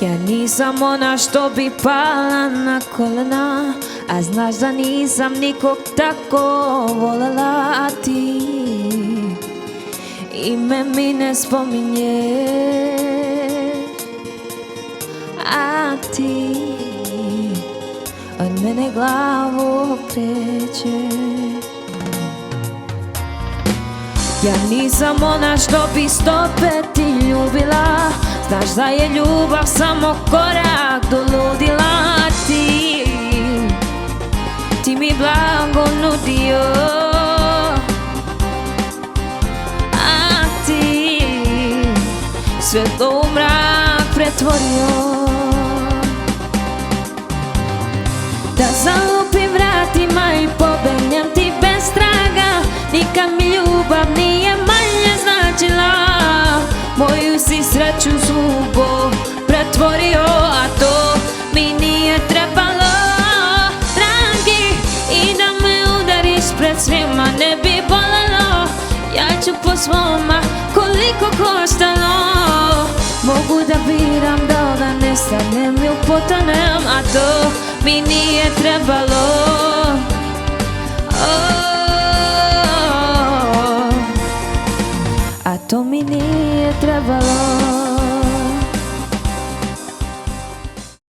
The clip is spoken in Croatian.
Ja nisam ona što bi pala na kolena, a znaš da nisam nikog tako volela, a ti ime mi ne spominješ, a ti od mene glavu okrećeš. Ja nisam ona što bi 105 ti ljubila, znaš da je ljubav samo korak do ludila. Ti mi blago nudio, a ti sve to u mrak pretvorio. Da zalupim vratima i pobegnem ti bez traga, nikad mi ljubav nije manje značila. Moju si sreću zlubo pretvorio, a to mi nije trebalo, dragi. I da me udariš pred svima ne bi bolelo, ja ću po svoma koliko koštalo. Mogu da biram da nestanem i upotonem, a to mi nije trebalo.